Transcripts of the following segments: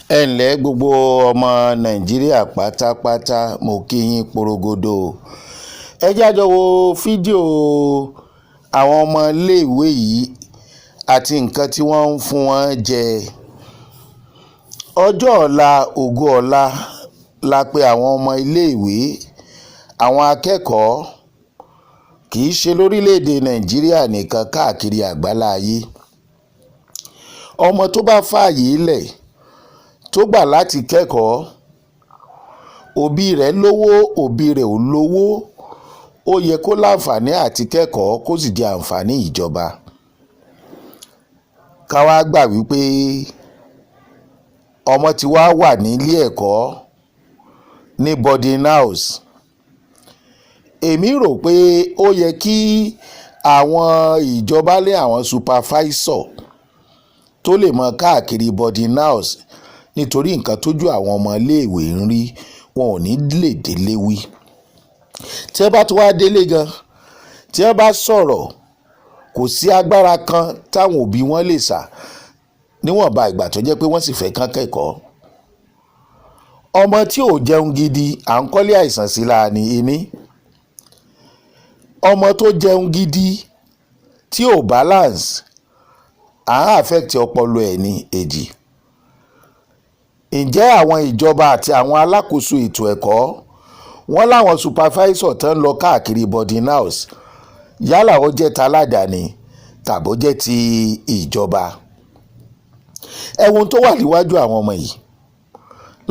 ẹ ǹlẹ́ gbogbo ọmọ nàìjíríà pátápátá mo kí yín porogodo. Ẹ jẹ́ á jọ wo fídíò àwọn ọmọ iléèwé yìí àti nǹkan tí wọ́n ń fún wọn jẹ. Ọjọ́ ọ̀la ògo ọ̀la la pè àwọn ọmọ iléèwé, àwọn akẹ́kọ̀ọ́, kì í ṣe lórílẹ̀‐èdè nàìjíríà nìkan, káàkiri àgbáláyé. Ọmọ tó bá fààyè lẹ̀ tó gbà láti kẹ́kọ̀ọ́, òbí rẹ̀ lówó òbí rẹ̀ ò lówó, ó yẹ kó láǹfààní àti kẹ́kọ̀ọ́ kó sì di àǹfààní ìjọba. Ká wá gbà wípé ọmọ tí wá wà nílé ẹ̀kọ́ ní boarding house. Èmi rò pé ó yẹ kí àwọn ìjọba lé àwọn supervisor tó lè mọ káàkiri boarding house, nítorí nǹkan tójú àwọn ọmọ iléèwé ń rí wọn ò ní lè délé wí. Tí ẹ bá tún wá délé gan, tí ẹ bá sọ̀rọ̀, kò sí agbára kan táwọn òbí wọn lè sà níwọ̀nba ìgbà tó jẹ́ pé wọ́n sì fẹ́ kán kẹ́kọ̀ọ́. Ọmọ tí ò jẹun gidi à ń kọ́lé àìsàn sí la ní ení. Ọmọ tó jẹun gidi tí ò balance à ń affect ọpọlọ ẹ̀ ní èjì. Ǹjẹ́ àwọn ìjọba àti àwọn alákòóso ètò ẹ̀kọ́ wọ́n láwọn supervisor tán lọ káàkiri boarding house, yálà ó jẹ́ taládàáni tàbó jẹ́ ti ìjọba? Ẹ̀wọ̀n tó wà níwájú àwọn ọmọ yìí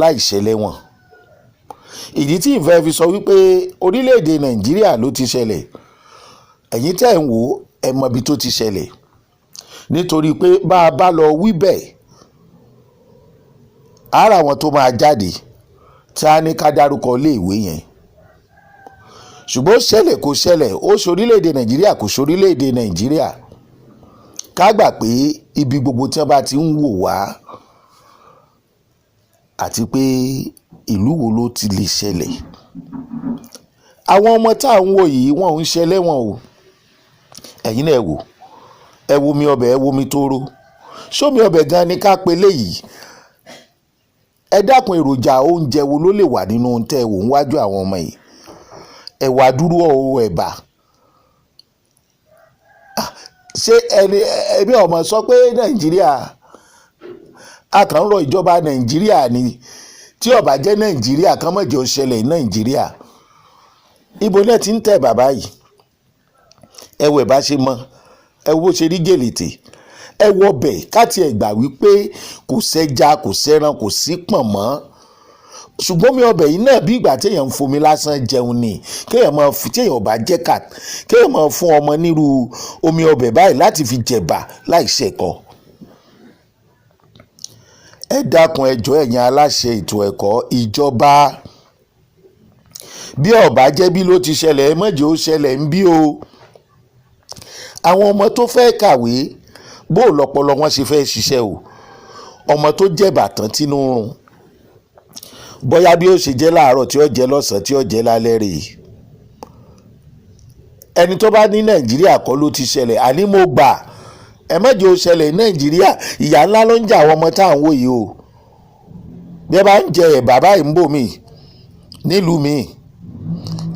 láì ṣẹlẹ̀ wọn. Ìdí tí ìfẹ́ fi sọ wípé orílẹ̀-èdè nàìjíríà ló ti ṣẹlẹ̀, ẹ̀yin tẹ́ ń wò ẹ mọ ibi tó ti ṣẹlẹ̀, nítorí pé bá a bá lọ wí bẹ́ẹ̀, ara wọn tó máa jáde tí a ní ká dárúkọ iléèwé yẹn. Ṣùgbọ́n ṣẹlẹ̀ kò ṣẹlẹ̀, ó ṣorílẹ̀-èdè nàìjíríà kò ṣorílẹ̀-èdè nàìjíríà, ká gbà pé ibi gbogbo tí wọ́n bá ti ń wò wá àti pé ìlú wo ló ti lè ṣẹlẹ̀. Àwọn ọmọ tá à ń wò yìí wọn ò ń ṣẹlẹ̀ wọn o. Ẹ̀yin náà wò, ẹ wo mi ọbẹ̀, ẹ wo mi tóóró, ṣómi ọbẹ̀ gan ni ká pe léyìí. Ẹ dákun, èròjà oúnjẹ wo ló lè wà nínú ohun tẹ́ ẹ wò níwájú àwọn ọmọ yìí? Ẹ̀wà dúró o, ẹ̀bà. Ṣé ẹbí ọmọ sọ pé nàìjíríà, a kàn ń rọ ìjọba nàìjíríà ni, tí ó bá jẹ́ nàìjíríà kán má jẹ́ ó ṣẹlẹ̀ ní nàìjíríà. Ibo náà ti ń tẹ̀ bàbá yìí? Ẹ wo ẹ̀bà ṣe mọ́, ẹ wo bó ṣe rí gèlètè, ẹ wo ọbẹ̀, káti ẹ̀ gbà wípé kò sẹ́ja kò sẹ́ran kò sí pọ̀nmọ́, ṣùgbọ́n mi ọbẹ̀ yìí náà bí ìgbà téèyàn ń fomi lásán jẹun ni. Kéèyàn máa fi, téèyàn ò bá jẹ́ ká, kéèyàn máa fún ọmọ nírú omi ọbẹ̀ báyìí láti fi jẹ̀bà láì ṣẹ̀kọ. Ẹ dákun, ẹ jọ̀ọ́ ẹ̀yin aláṣẹ ètò ẹ̀kọ́, ìjọba, bí ó bá jẹ́ bí ló ti ṣẹlẹ̀, ẹ má jẹ́ ó ṣẹlẹ̀ ń bí o. Àwọn ọmọ tó fẹ́ kàwé, bó lọ́pọlọ wọn ṣe fẹ́ ṣiṣẹ́ o. Ọmọ tó jẹ̀bà tán tínú rùn, bóyá bí ó ṣe jẹ́ láàárọ̀ tí ó jẹ́ lọ́sàn-án tí ó jẹ́ lálẹ́ rèé. Ẹni tó bá ní nàìjíríà kọ́ ló ti ṣẹlẹ̀, àní mo gbà, ẹ má jẹ́ ó ṣẹlẹ̀ ní nàìjíríà. Ìyà ńlá ló ń jà àwọn ọmọ tá à ń wò yìí o. Bí ẹ bá ń jẹ ẹ̀bà báyìí ń bò mí nílùú mi,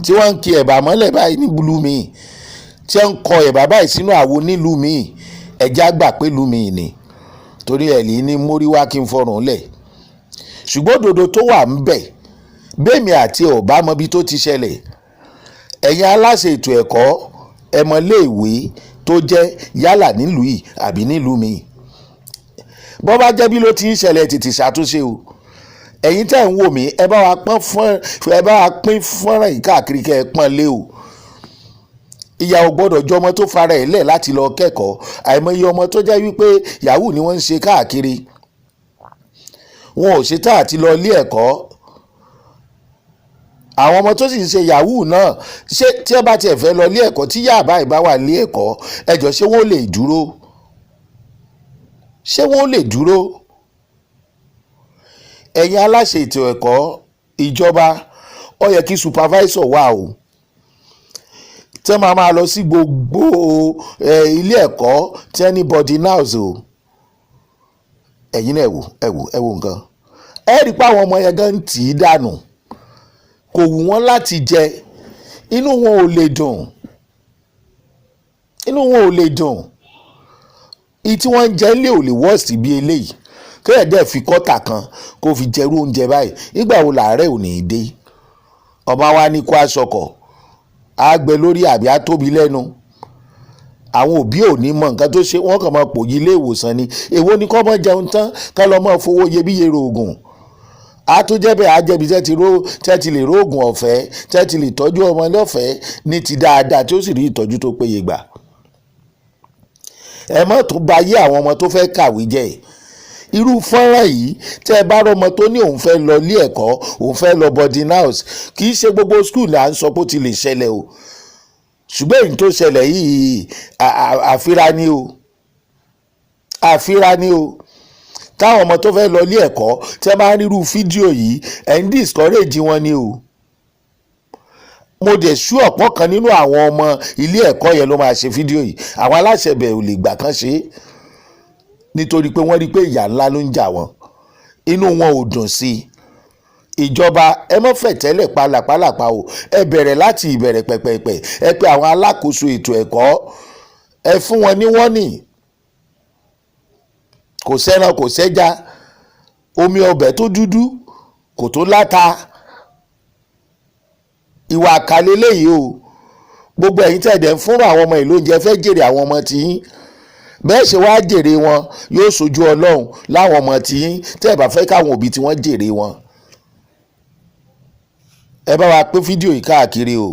tí wọ́n ń ki ẹ̀bà mọ́lẹ̀ báyìí nílùú mi, tí wọ́n ń kọ ẹ̀bà báyìí sínú àwo nílùú mi, ẹ̀já gbà pé ìlú mi ni, torí ẹ̀ lè ní mórí wá kí n fọrùn lẹ̀. Ṣùgbọ́n òdodo tó wà ń bẹ̀, bẹ́ẹ̀mi àti ọ̀bá mọ ibi tó ti ṣẹlẹ̀. Ẹ̀yin aláṣẹ ètò ẹ̀kọ́, ẹ mọ iléèwé tó jẹ́ yálà nílùú yìí àbí nílùú mi. Bó bá jẹ́ bí ló ti ń ṣẹlẹ̀, tètè ṣàtúnṣe o. Ẹ̀yin tẹ́ ń wò mí, ẹ bá wa pín fọ́nrán yìí káàkiri, kẹ́ ẹ pọ́n lé o. Ìyà ò gbọ́dọ̀ jọ ọmọ tó fara ẹ̀ lẹ̀ láti lọ kẹ́kọ̀ọ́. Àìmọye ọmọ tó jẹ́ wípé yahoo ni wọ́n ń ṣe káàkiri, wọn ò ṣetán àti lọ ilé ẹ̀kọ́. Àwọn ọmọ tó sì ń ṣe yahoo náà, ṣé tí ẹ bá tiẹ̀ fẹ́ lọ ilé ẹ̀kọ́, tí yàbá ìbá wà ilé ẹ̀kọ́, ẹ jọ̀ọ́ ṣé wọ́n lè dúró? Ṣé wọ́n lè dúró? Ẹ̀yin aláṣẹ ètò ẹ̀kọ́, ìjọba, ó yẹ kí supervisor wà o, tí wọ́n máa lọ sí gbogbo ilé ẹ̀kọ́ tí wọ́n ní boarding house o. Ẹ̀yin náà ẹ wò nǹkan. ẹ rí i pé àwọn ọmọ yẹn gan ń tì í dànù, kò wù wọ́n láti jẹ, inú wọn ò lè dùn, inú wọn ò lè dùn. ìyí tí wọ́n ń jẹ lé ò lè wọ́ọ̀sì bí eléyìí, kéèyàn dẹ̀ fi kọ́tà kan kó fi jẹrú oúnjẹ báyìí, nígbà wo làárẹ̀ ò ní í dé? ọmọ wa ní kó aṣọkọ̀ á gbẹ lórí àbí á tóbi lẹ́nu. àwọn òbí ò ní mọ nǹkan tó ṣe, wọ́n kàn máa pòyì ilé ìwòsàn ni. èwo ni kọ́ mọ́ jẹun tán ká lọ́ mọ́ fowó iyebíye ro oògùn. a tó jẹ́ bẹ́ẹ̀ á jẹ́bi tẹ́ ti lè róògùn ọ̀fẹ́, tẹ́ ti lè tọ́jú ọmọ lọ́fẹ̀ẹ́ ní ti dáadáa tí ó sì rí ìtọ́jú tó péye gbà. ẹ má tún ba ayé àwọn ọmọ tó fẹ́ kàwé jẹ́. irú fọ́nrán yìí tẹ́ ẹ bá rọmọ tó ní òun fẹ́ lọ ilé ẹ̀kọ́, òun fẹ́ lọ boarding house, kì í ṣe gbogbo school là ń sọ pé ó ti lè ṣẹlẹ̀ o, ṣùgbọ́n èyí tó ṣẹlẹ̀ yìí àfira ni o, àfira ni o. táwọn ọmọ tó fẹ́ lọ ilé ẹ̀kọ́ tẹ́ máa ń rírú fídíò yìí ẹ̀ ń discourage wọn ni o. mo dẹ̀ sú ọ̀pọ̀ kan nínú àwọn ọmọ ilé ẹ̀kọ́ yẹn ló máa ṣe fídíò yìí, àwọn aláṣẹ bẹ̀ ò lè gbà kán ṣe é, nítorí pé wọ́n rí pé ìyà ńlá ló ń jà wọ́n, inú wọn ò dùn sí i. ìjọba ẹ mọ́ fẹ̀tẹ́lẹ̀ pálapàlapa o, ẹ bẹ̀rẹ̀ láti ìbẹ̀rẹ̀ pẹ̀pẹ̀pẹ̀, ẹ pé àwọn alákòóso ètò ẹ̀kọ́, ẹ fún wọn ní wọ́nì. kò sẹ́ran kò sẹ́ja, omi ọbẹ̀ tó dúdú kò tó láta. ìwà àkàlẹ̀ léyìí o. gbogbo ẹ̀yin tẹ̀dẹ̀ ń fúnra àwọn ọmọ ìlú oúnjẹ fẹ́ jèrè àwọn ọmọ tiyín, bẹ́ẹ̀ ṣe wá jèrè wọn yóò ṣojú ọlọ́run láwọn ọmọ tiyín tẹ́ ẹ bá fẹ́ káwọn òbí tí wọ́n jèrè wọn. ẹ bá wa pín fídíò yìí káàkiri o.